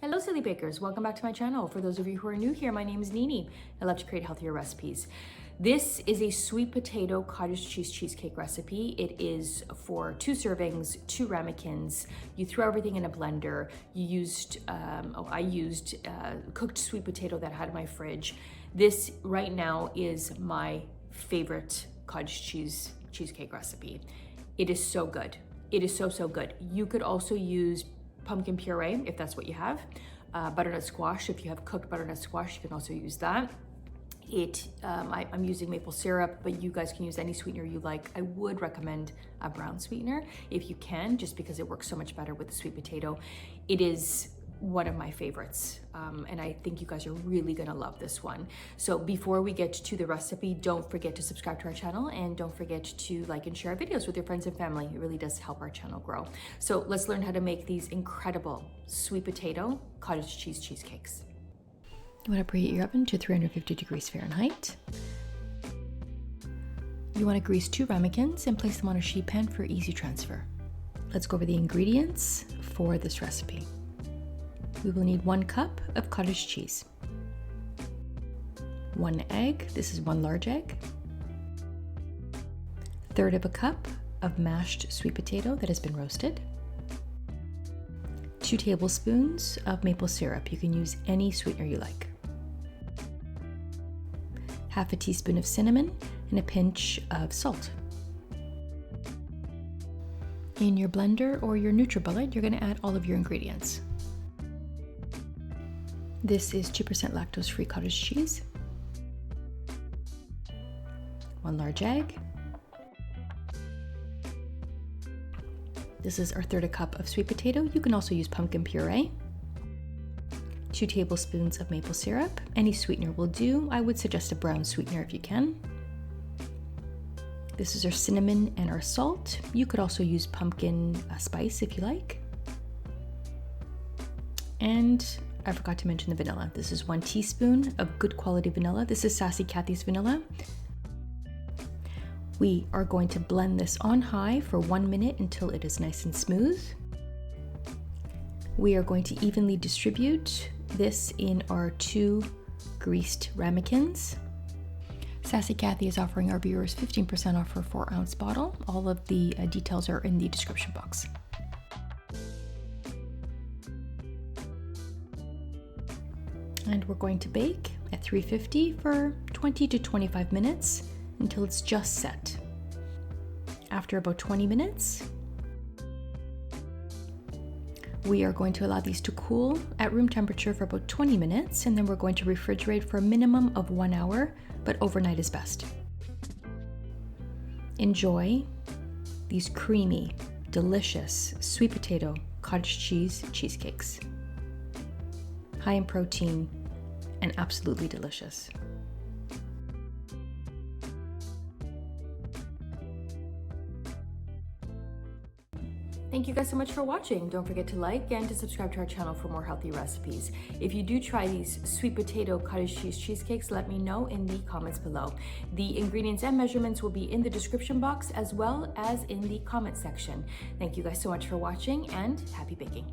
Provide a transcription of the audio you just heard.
Hello Silly Bakers, welcome back to my channel. For those of you who are new here, my name is Nini. I love to create healthier recipes. This is a sweet potato cottage cheese cheesecake recipe. It is for 2 servings, 2 ramekins. You throw everything in a blender. I used cooked sweet potato that I had in my fridge. This right now is my favorite cottage cheese cheesecake recipe. It is so good. It is so good. You could also use pumpkin puree if that's what you have. Butternut squash, if you have cooked butternut squash, you can also use that. I'm using maple syrup, but you guys can use any sweetener you like. I would recommend a brown sweetener if you can, just because it works so much better with the sweet potato. It is one of my favorites, and I think you guys are really gonna love this one. So before we get to the recipe, don't forget to subscribe to our channel and don't forget to like and share our videos with your friends and family. It really does help our channel grow. So let's learn how to make these incredible sweet potato cottage cheese cheesecakes. You want to preheat your oven to 350 degrees Fahrenheit. You want to grease 2 ramekins and place them on a sheet pan for easy transfer. Let's go over the ingredients for this recipe. We will need 1 cup of cottage cheese, 1 egg, this is 1 large egg, 1/3 of a cup of mashed sweet potato that has been roasted, 2 tablespoons of maple syrup. You can use any sweetener you like, 1/2 teaspoon of cinnamon, and a pinch of salt. In your blender or your NutriBullet, you're going to add all of your ingredients. This is 2% lactose-free cottage cheese, 1 large egg. This is our 1/3 cup of sweet potato. You can also use pumpkin puree. 2 tablespoons of maple syrup. Any sweetener will do. I would suggest a brown sweetener if you can. This is our cinnamon and our salt. You could also use pumpkin spice if you like. And I forgot to mention the vanilla. This is 1 teaspoon of good quality vanilla. This is Sassy Kathy's vanilla. We are going to blend this on high for 1 minute until it is nice and smooth. We are going to evenly distribute this in our 2 greased ramekins. Sassy Kathy is offering our viewers 15% off her 4-ounce bottle. All of the details are in the description box. And we're going to bake at 350 for 20 to 25 minutes until it's just set. After about 20 minutes, we are going to allow these to cool at room temperature for about 20 minutes, and then we're going to refrigerate for a minimum of 1 hour, but overnight is best. Enjoy these creamy, delicious sweet potato cottage cheese cheesecakes. High in protein and absolutely delicious. Thank you guys so much for watching. Don't forget to like and to subscribe to our channel for more healthy recipes. If you do try these sweet potato cottage cheese cheesecakes, let me know in the comments below. The ingredients and measurements will be in the description box as well as in the comment section. Thank you guys so much for watching and happy baking.